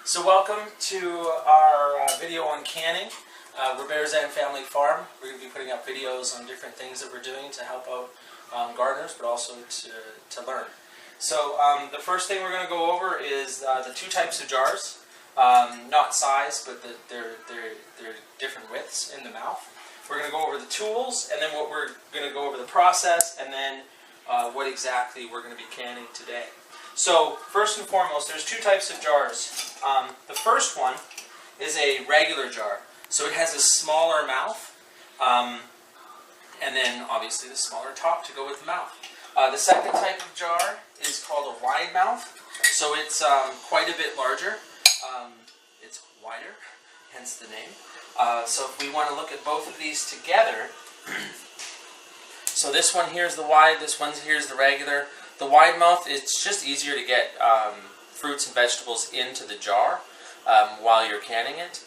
So welcome to our video on canning. We're Bears End Family Farm. We're going to be putting up videos on different things that we're doing to help out gardeners, but also to learn. So the first thing we're going to go over is the two types of jars. Not size, but they're different widths in the mouth. We're going to go over the tools, and then we're going to go over the process, and then what exactly we're going to be canning today. So first and foremost, there's two types of jars. The first one is a regular jar. So it has a smaller mouth, and then obviously the smaller top to go with the mouth. The second type of jar is called a wide mouth. So it's quite a bit larger. It's wider, hence the name. So if we want to look at both of these together, so this one here is the wide, this one here is the regular. The wide mouth, it's just easier to get fruits and vegetables into the jar while you're canning it.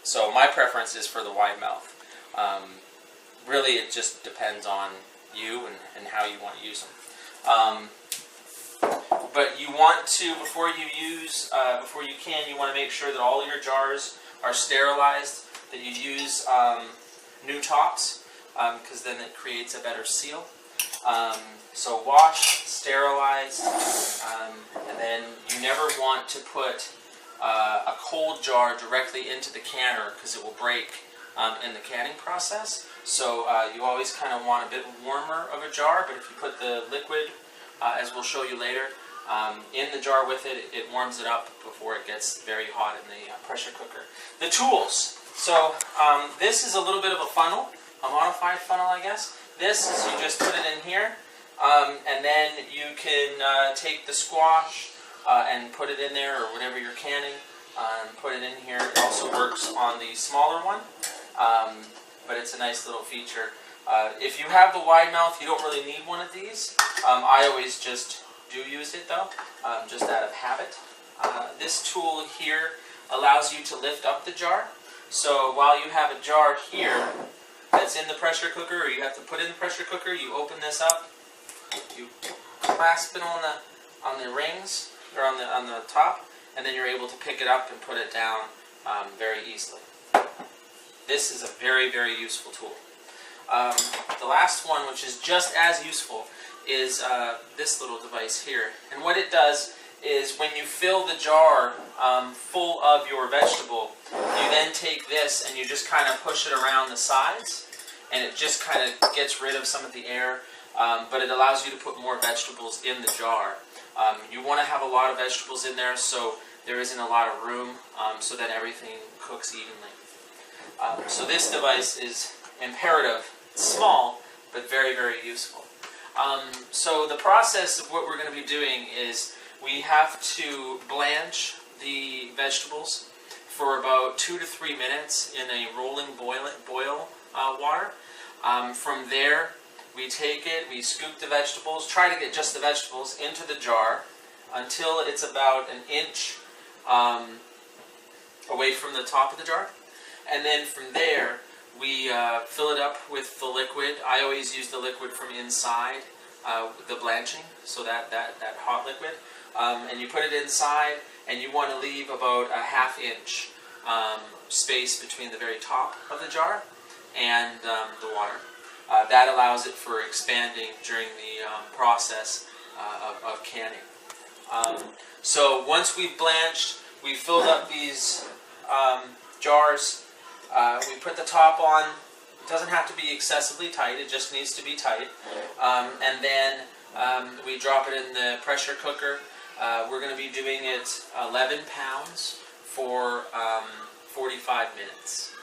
So my preference is for the wide mouth. Really, it just depends on you and how you want to use them. But you want to, before you can, you want to make sure that all your jars are sterilized, that you use new tops, because then it creates a better seal. So wash, sterilize, and then you never want to put a cold jar directly into the canner because it will break in the canning process. So you always kind of want a bit warmer of a jar, but if you put the liquid, as we'll show you later, in the jar with it, it warms it up before it gets very hot in the pressure cooker. The tools. So this is a little bit of a funnel, a modified funnel, I guess. This is, you just put it in here, and then you can take the squash and put it in there, or whatever you're canning, and put it in here. It also works on the smaller one, but it's a nice little feature. If you have the wide mouth, you don't really need one of these. I always just do use it though, just out of habit. This tool here allows you to lift up the jar. So while you have a jar here that's in the pressure cooker, or you have to put in the pressure cooker, you open this up, you clasp it on the rings, or on the top, and then you're able to pick it up and put it down very easily. This is a very, very useful tool. The last one, which is just as useful, is this little device here. And what it does is when you fill the jar full of your vegetable, you then take this and you just kind of push it around the sides, and it just kind of gets rid of some of the air, but it allows you to put more vegetables in the jar. You want to have a lot of vegetables in there so there isn't a lot of room, so that everything cooks evenly. So this device is imperative. It's small, but very, very useful. So the process of what we're going to be doing is we have to blanch the vegetables for about 2 to 3 minutes in a rolling boil water. From there, we take it, we scoop the vegetables, try to get just the vegetables into the jar until it's about an inch away from the top of the jar. And then from there, we fill it up with the liquid. I always use the liquid from inside, the blanching, so that hot liquid. And you put it inside, and you want to leave about a ½ inch space between the very top of the jar and the water. That allows it for expanding during the process of canning. So once we've blanched, we filled up these jars. We put the top on. It doesn't have to be excessively tight, it just needs to be tight. And then we drop it in the pressure cooker. We're going to be doing it 11 pounds for 45 minutes.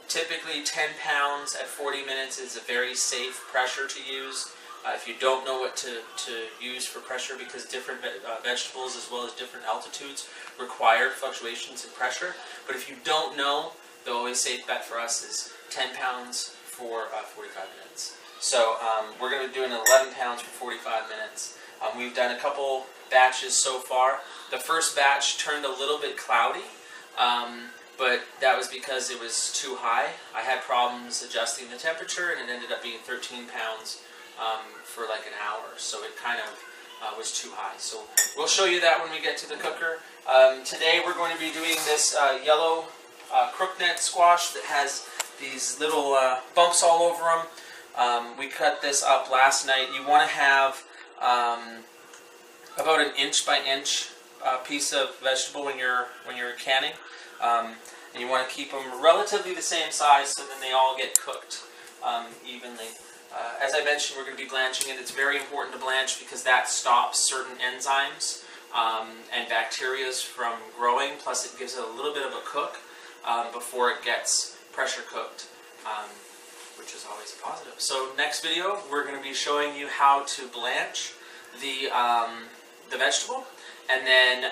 Typically 10 pounds at 40 minutes is a very safe pressure to use. If you don't know what to use for pressure, because different vegetables as well as different altitudes require fluctuations in pressure. But if you don't know, the always safe bet for us is 10 pounds for 45 minutes. So we're going to be doing 11 pounds for 45 minutes. We've done a couple batches so far. The first batch turned a little bit cloudy, but that was because it was too high. I had problems adjusting the temperature, and it ended up being 13 pounds for like an hour. So it kind of was too high. So we'll show you that when we get to the cooker. Today we're going to be doing this yellow crookneck squash that has these little bumps all over them. We cut this up last night. You want to have about an inch by inch piece of vegetable when you're canning, and you want to keep them relatively the same size so then they all get cooked evenly. As I mentioned, we're going to be blanching it. It's very important to blanch because that stops certain enzymes and bacteria from growing, plus it gives it a little bit of a cook before it gets pressure cooked, which is always a positive. So next video, we're going to be showing you how to blanch the vegetable, and then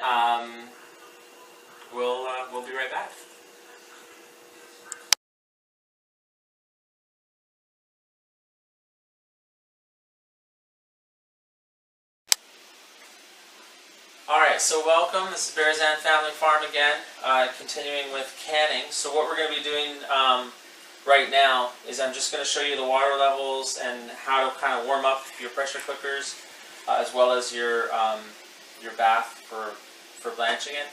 we'll be right back. Alright, so welcome. This is Bearzan Family Farm again, continuing with canning. So what we're going to be doing right now is I'm just going to show you the water levels and how to kind of warm up your pressure cookers, as well as your bath for blanching it.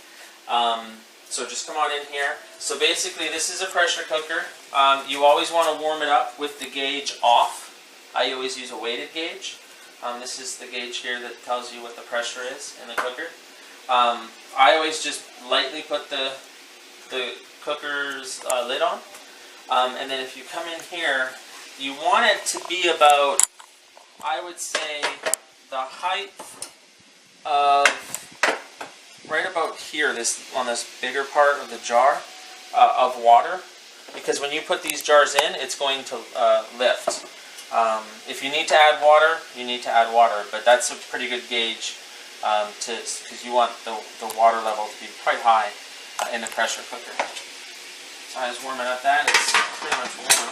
So just come on in here. So basically this is a pressure cooker. You always want to warm it up with the gauge off. I always use a weighted gauge. This is the gauge here that tells you what the pressure is in the cooker. I always just lightly put the cooker's lid on. And then if you come in here, you want it to be about, I would say, the height of right about here, on this bigger part of the jar of water. Because when you put these jars in, it's going to lift. If you need to add water, you need to add water, but that's a pretty good gauge because you want the water level to be quite high in the pressure cooker. So I was warming up that. It's pretty much warm.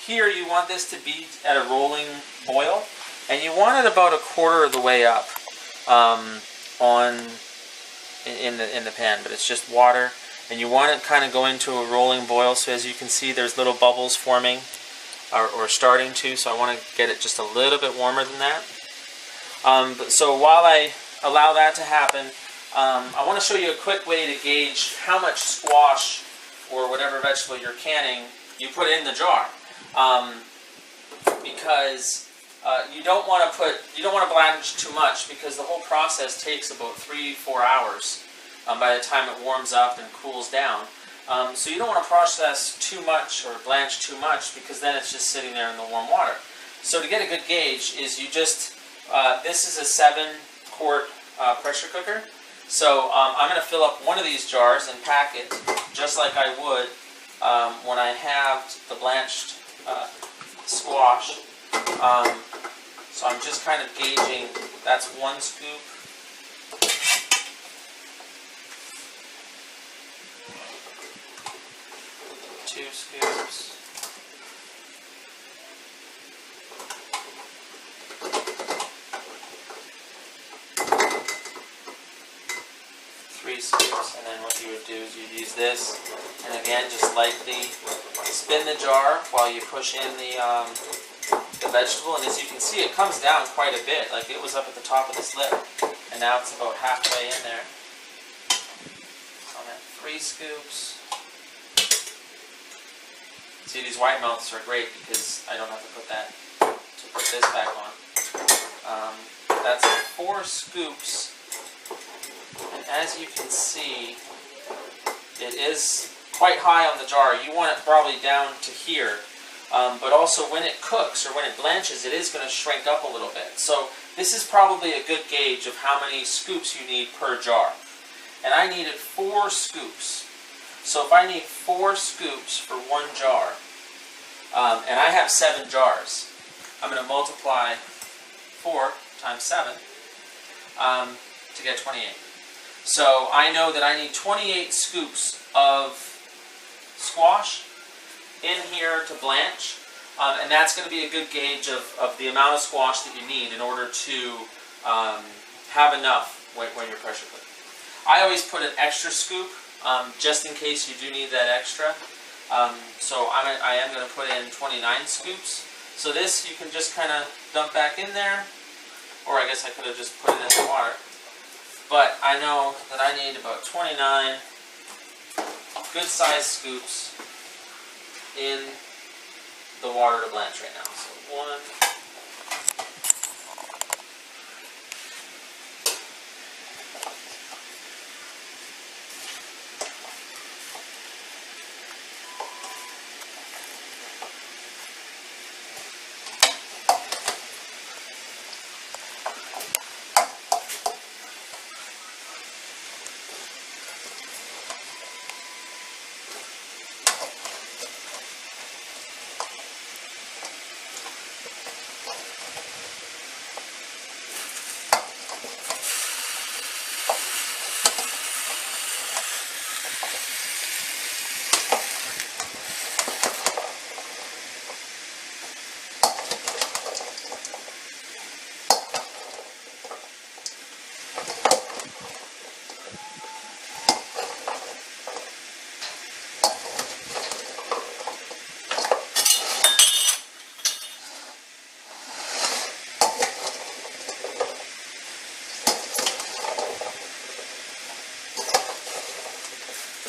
Here you want this to be at a rolling boil, and you want it about a quarter of the way up in the pan, but it's just water, and you want it kind of going to a rolling boil. So as you can see, there's little bubbles forming. Or starting to, so I want to get it just a little bit warmer than that. So while I allow that to happen, I want to show you a quick way to gauge how much squash or whatever vegetable you're canning you put in the jar, because you don't want to blanch too much, because the whole process takes about 3-4 hours by the time it warms up and cools down. So you don't want to process too much or blanch too much, because then it's just sitting there in the warm water. So to get a good gauge is you just, this is a 7-quart pressure cooker. So I'm going to fill up one of these jars and pack it just like I would when I have the blanched squash. So I'm just kind of gauging, that's 1 scoop. 2 scoops. 3 scoops, and then what you would do is you'd use this, and again just lightly spin the jar while you push in the vegetable, and as you can see it comes down quite a bit. Like it was up at the top of this lip, and now it's about halfway in there. So I'm at 3 scoops. See, these white mouths are great because I don't have to put this back on. That's 4 scoops, and as you can see, it is quite high on the jar. You want it probably down to here, but also when it cooks or when it blanches, it is going to shrink up a little bit. So this is probably a good gauge of how many scoops you need per jar. And I needed 4 scoops. So if I need 4 scoops for 1 jar, and I have 7 jars, I'm going to multiply 4 times 7 to get 28. So I know that I need 28 scoops of squash in here to blanch, and that's going to be a good gauge of the amount of squash that you need in order to have enough when you're pressure cooking. I always put an extra scoop just in case you do need that extra. So I am going to put in 29 scoops. So this you can just kind of dump back in there, or I guess I could have just put it in the water. But I know that I need about 29 good-sized scoops in the water to blanch right now. So 1,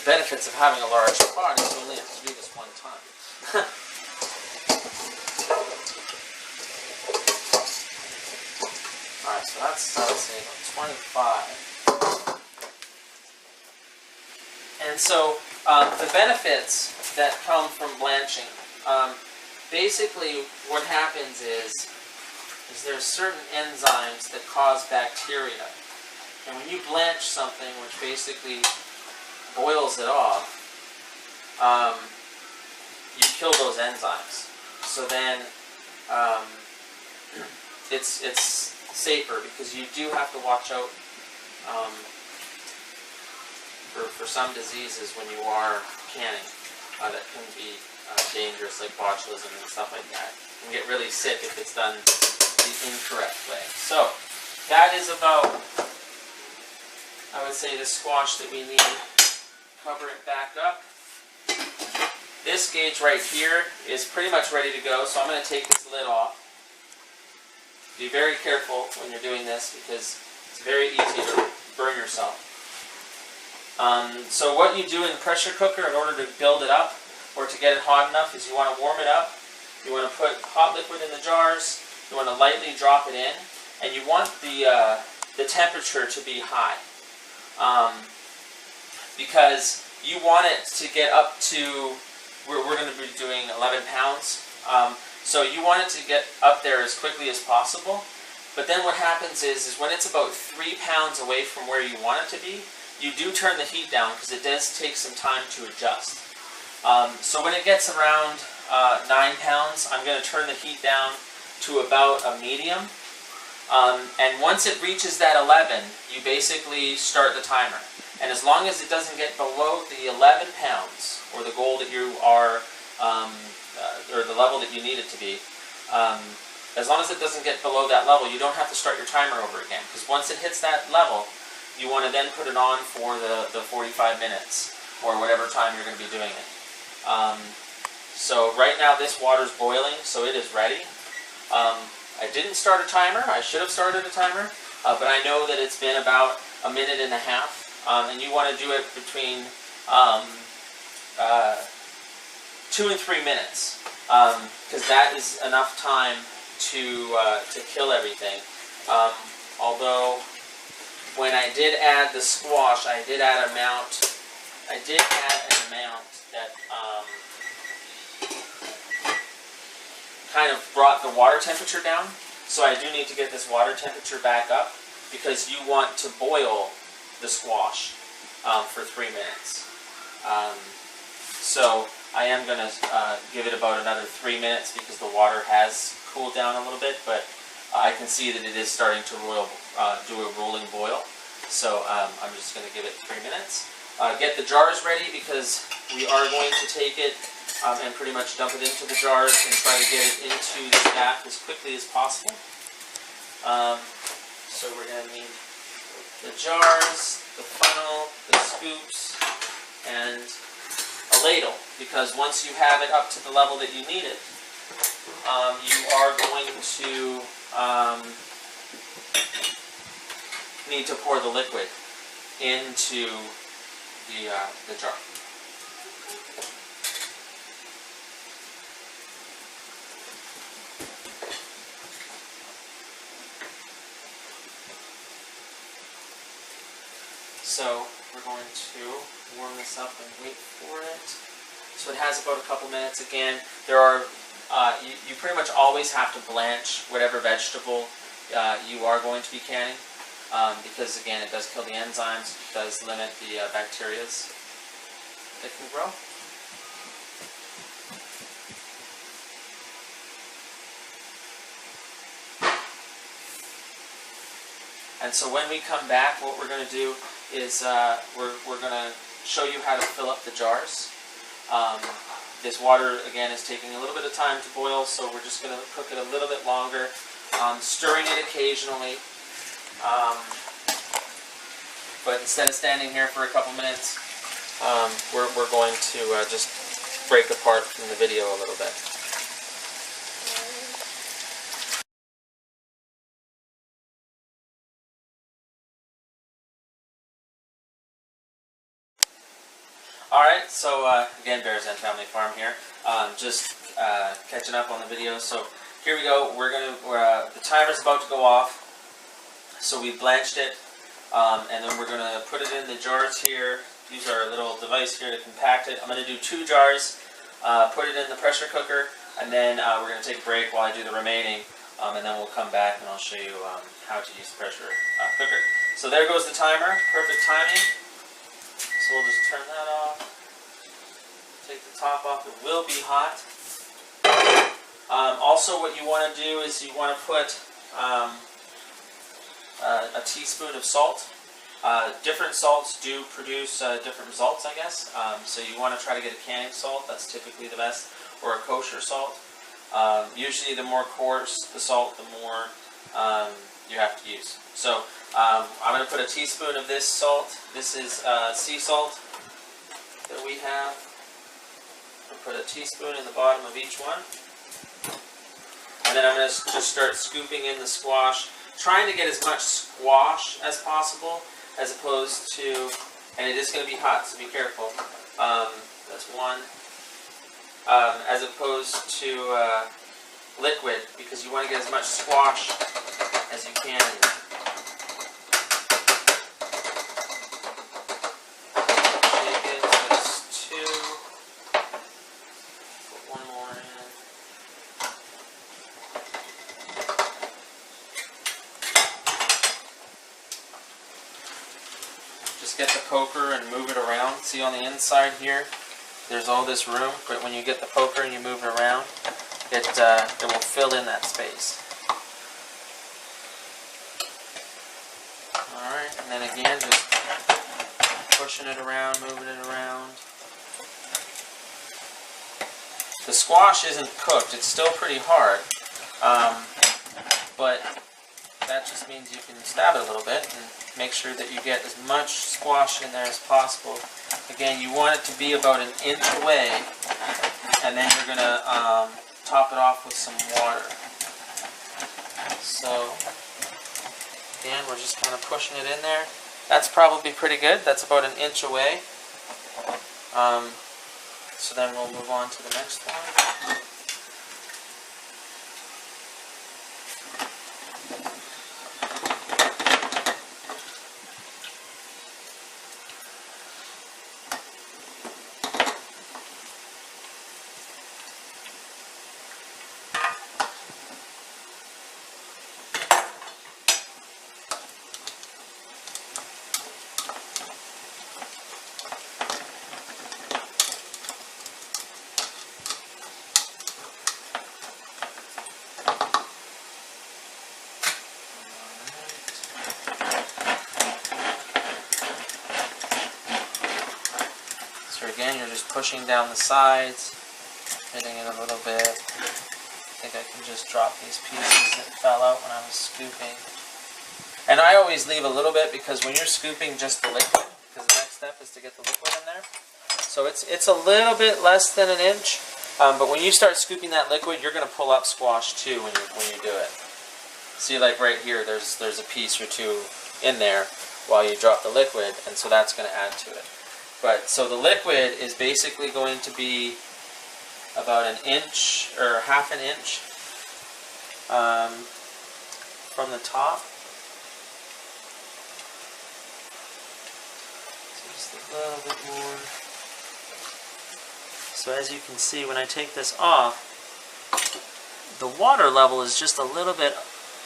the benefits of having a large pot is you only have to do this one time. Alright, so that's, I would say, about 25. And so, the benefits that come from blanching, basically what happens is there's certain enzymes that cause bacteria. And when you blanch something, which basically boils it off, you kill those enzymes. So then it's safer, because you do have to watch out for some diseases when you are canning that can be dangerous, like botulism and stuff like that. You can get really sick if it's done the incorrect way. So that is about, I would say, the squash that we need. Cover it back up. This gauge right here is pretty much ready to go, so I'm going to take this lid off. Be very careful when you're doing this, because it's very easy to burn yourself. So what you do in the pressure cooker in order to build it up, or to get it hot enough, is you want to warm it up. You want to put hot liquid in the jars. You want to lightly drop it in, and you want the temperature to be high. Because you want it to get up to, we're going to be doing 11 pounds, so you want it to get up there as quickly as possible. But then what happens is when it's about 3 pounds away from where you want it to be, you do turn the heat down, because it does take some time to adjust. So when it gets around 9 pounds, I'm going to turn the heat down to about a medium. And once it reaches that 11, you basically start the timer. And as long as it doesn't get below the 11 pounds, or the goal that you are, or the level that you need it to be, as long as it doesn't get below that level, you don't have to start your timer over again. Because once it hits that level, you want to then put it on for the 45 minutes, or whatever time you're going to be doing it. So right now this water's boiling, so it is ready. I didn't start a timer. I should have started a timer, but I know that it's been about a minute and a half. And you want to do it between 2 and 3 minutes, because that is enough time to kill everything. Although when I did add the squash, I did add an amount that kind of brought the water temperature down. So I do need to get this water temperature back up, because you want to boil the squash for 3 minutes. So I am going to give it about another 3 minutes, because the water has cooled down a little bit, but I can see that it is starting to do a rolling boil. So I'm just going to give it 3 minutes. Get the jars ready, because we are going to take it and pretty much dump it into the jars and try to get it into the bath as quickly as possible. So we're going to need the jars, the funnel, the scoops, and a ladle, because once you have it up to the level that you need it, you are going to need to pour the liquid into the jar. So we're going to warm this up and wait for it. So it has about a couple minutes. Again, there are you pretty much always have to blanch whatever vegetable you are going to be canning, because again, it does kill the enzymes, it does limit the bacteria that can grow. And so when we come back, what we're going to do is we're going to show you how to fill up the jars. This water, again, is taking a little bit of time to boil, so we're just going to cook it a little bit longer, stirring it occasionally. But instead of standing here for a couple minutes, we're going to just break apart from the video a little bit. Alright, so again, Bears Den Family Farm here. Just catching up on the video. So here we go. The timer's about to go off. So we blanched it, and then we're going to put it in the jars here. Use our little device here to compact it. I'm going to do 2 jars, put it in the pressure cooker, and then we're going to take a break while I do the remaining, and then we'll come back and I'll show you how to use the pressure cooker. So there goes the timer. Perfect timing. So we'll just turn that off, take the top off. It will be hot. Also, what you want to do is you want to put a teaspoon of salt. Different salts do produce different results, I guess. So you want to try to get a canning salt. That's typically the best, or a kosher salt. Usually the more coarse the salt, the more you have to use. So I'm going to put a teaspoon of this salt. This is sea salt that we have. I'll put a teaspoon in the bottom of each one. And then I'm going to just start scooping in the squash, trying to get as much squash as possible, as opposed to, and it is going to be hot, so be careful. That's one. As opposed to liquid, because you want to get as much squash as you can in there. Shake it, so that's 2. Put 1 more in. Just get the poker and move it around. See on the inside here, there's all this room, but when you get the poker and you move it around, it will fill in that space. Alright, and then again, just pushing it around, moving it around. The squash isn't cooked, it's still pretty hard, but that just means you can stab it a little bit and make sure that you get as much squash in there as possible. Again, you want it to be about 1 inch away, and then you're going to top it off with some water. So, again, we're just kind of pushing it in there. That's probably pretty good. That's about 1 inch away. So then we'll move on to the next one. So again, you're just pushing down the sides, hitting it a little bit. I think I can just drop these pieces that fell out when I was scooping. And I always leave a little bit, because when you're scooping just the liquid, because the next step is to get the liquid in there. So it's a little bit less than 1 inch, but when you start scooping that liquid, you're going to pull up squash too when you do it. See, like right here, there's a piece or two in there while you drop the liquid, and so that's going to add to it. But so the liquid is basically going to be about an inch or half an inch from the top. Just a little bit more. So as you can see, when I take this off, the water level is just a little bit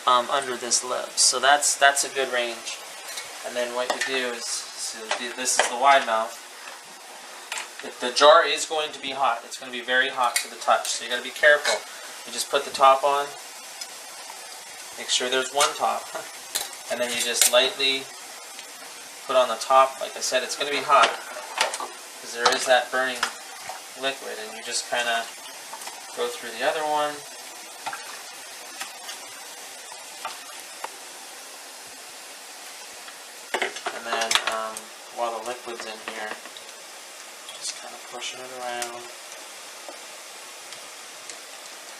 under this lip, so that's a good range. And then what you do is, so this is the wide mouth. The jar is going to be hot. It's going to be very hot to the touch, so you got to be careful. You just put the top on. Make sure there's one top, and then you just lightly put on the top. Like I said, it's going to be hot because there is that burning liquid, and you just kind of go through the other one. And then while the liquid's in here, just kind of pushing it around.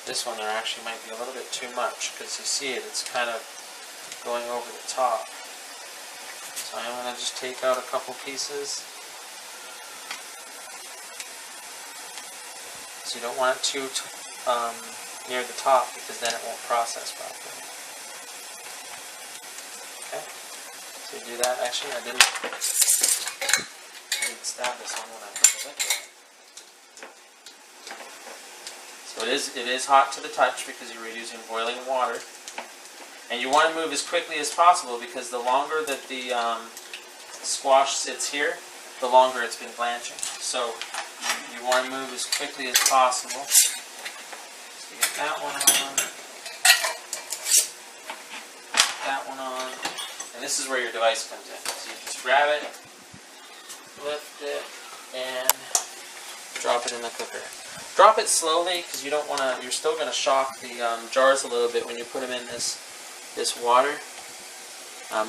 This one there actually might be a little bit too much because you see it's kind of going over the top. So I'm going to just take out a couple pieces. So you don't want it too near the top because then it won't process properly. Okay, so you do that. Actually, I didn't stab this on when I put the liquid in. So it is hot to the touch because you were using boiling water. And you want to move as quickly as possible because the longer that the squash sits here, the longer it's been blanching. So you want to move as quickly as possible. So you get that one on, that one on, and this is where your device comes in. So you just grab it, lift it, and drop it in the cooker. Drop it slowly because you don't want to. You're still going to shock the jars a little bit when you put them in this water.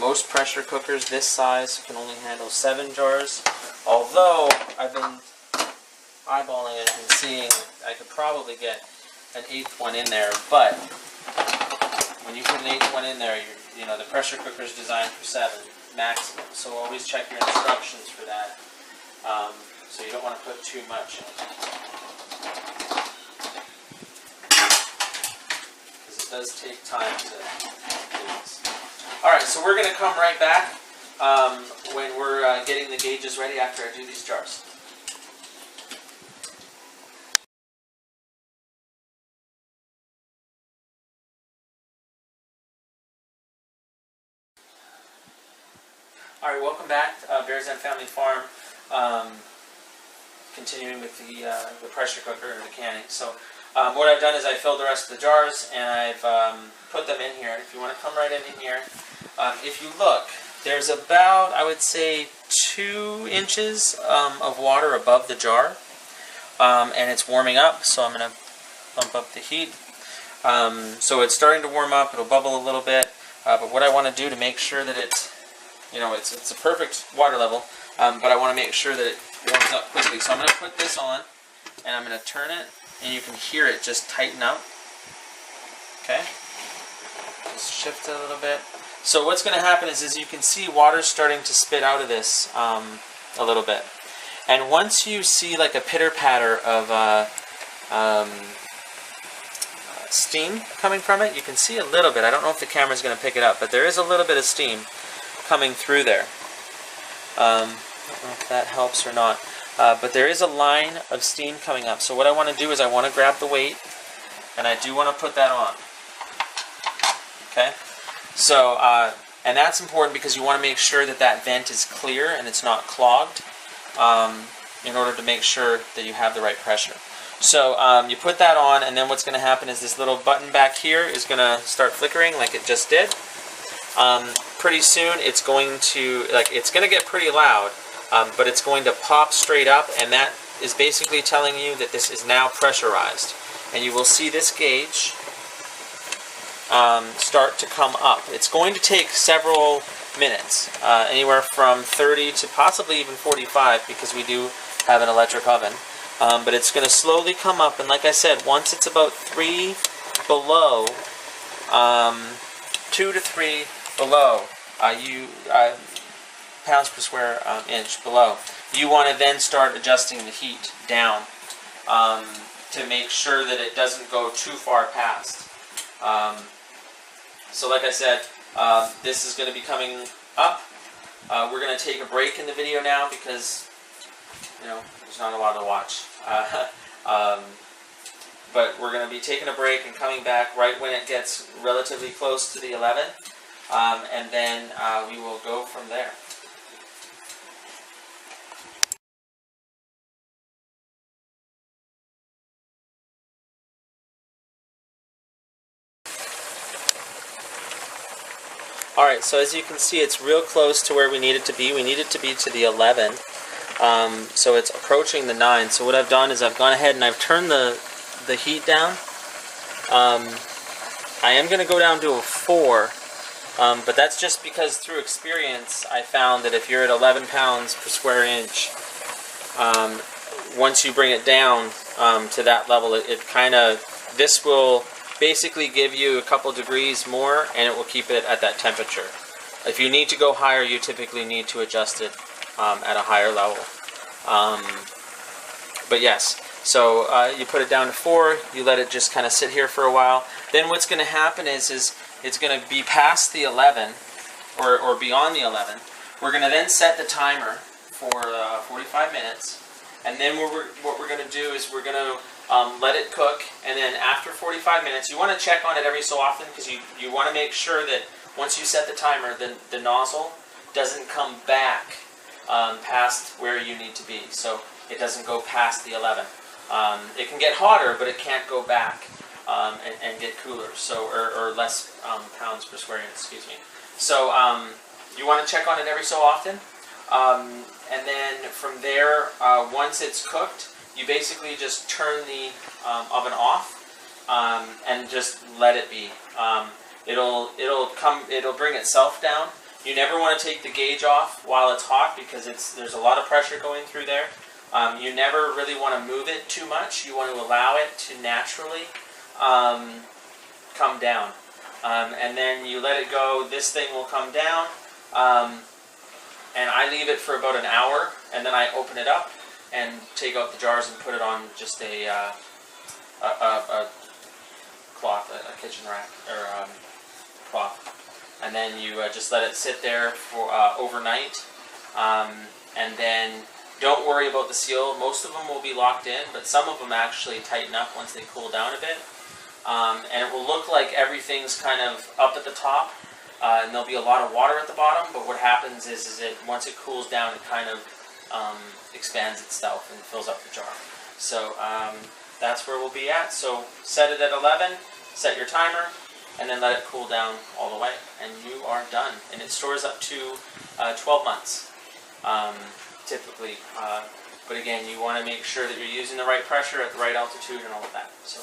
Most pressure cookers this size can only handle 7 jars. Although I've been eyeballing it and seeing I could probably get an 8th one in there, but when you put an 8th one in there, you know the pressure cooker is designed for 7 maximum. So always check your instructions for that. So you don't want to put too much in. Because it does take time to do this. Alright, so we're going to come right back when we're getting the gauges ready after I do these jars. Alright, welcome back to Bears Den Family Farm. Continuing with the pressure cooker and the canning. So what I've done is I filled the rest of the jars and I've put them in here. And if you want to come right in here, if you look, there's about, I would say, 2 inches of water above the jar. And it's warming up, so I'm going to bump up the heat. So it's starting to warm up, it'll bubble a little bit. But what I want to do to make sure that it's a perfect water level, but I want to make sure that it warms up quickly. So I'm going to put this on, and I'm going to turn it, and you can hear it just tighten up. Okay? Just shift it a little bit. So what's going to happen is, as you can see, water's starting to spit out of this a little bit. And once you see like a pitter-patter of steam coming from it, you can see a little bit. I don't know if the camera's going to pick it up, but there is a little bit of steam coming through there. I don't know if that helps or not, but there is a line of steam coming up. So what I want to do is I want to grab the weight, and I do want to put that on. Okay? So, and that's important because you want to make sure that that vent is clear and it's not clogged in order to make sure that you have the right pressure. So you put that on, and then what's going to happen is this little button back here is going to start flickering like it just did. Pretty soon it's going to get pretty loud, but it's going to pop straight up, and that is basically telling you that this is now pressurized. And you will see this gauge start to come up. It's going to take several minutes, anywhere from 30 to possibly even 45, because we do have an electric oven. But it's going to slowly come up, and like I said, once it's about 3 below, 2 to 3 below, pounds per square inch below. You want to then start adjusting the heat down to make sure that it doesn't go too far past. So like I said, this is going to be coming up. We're going to take a break in the video now because, you know, there's not a lot to watch. But we're going to be taking a break and coming back right when it gets relatively close to the 11. And then we will go from there. Alright, so as you can see, it's real close to where we need it to be. We need it to be to the 11. So it's approaching the 9. So what I've done is I've gone ahead and I've turned the heat down. I am going to go down to a 4. But that's just because through experience I found that if you're at 11 pounds per square inch, once you bring it down to that level, this will basically give you a couple degrees more and it will keep it at that temperature. If you need to go higher, you typically need to adjust it at a higher level. But yes, so you put it down to 4, you let it just kind of sit here for a while. Then what's going to happen is it's going to be past the 11 or beyond the 11. We're going to then set the timer for 45 minutes. And then what we're going to do is we're going to let it cook, and then after 45 minutes, you want to check on it every so often because you want to make sure that once you set the timer, the nozzle doesn't come back past where you need to be. So it doesn't go past the 11. It can get hotter, but it can't go back and get cooler, so or less pounds per square inch, excuse me. So you want to check on it every so often. And then from there, once it's cooked, you basically just turn the oven off and just let it be. It'll bring itself down. You never want to take the gauge off while it's hot because there's a lot of pressure going through there. You never really want to move it too much. You want to allow it to naturally come down. And then you let it go. This thing will come down. And I leave it for about an hour, and then I open it up and take out the jars and put it on just a cloth, a kitchen rack, or cloth. And then you just let it sit there for overnight. And then don't worry about the seal. Most of them will be locked in, but some of them actually tighten up once they cool down a bit. And it will look like everything's kind of up at the top. And there'll be a lot of water at the bottom, but what happens is once it cools down, it kind of expands itself and fills up the jar. So that's where we'll be at. So set it at 11, set your timer, and then let it cool down all the way, and you are done. And it stores up to 12 months, typically. But again, you want to make sure that you're using the right pressure at the right altitude and all of that. So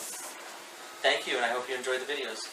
thank you, and I hope you enjoyed the videos.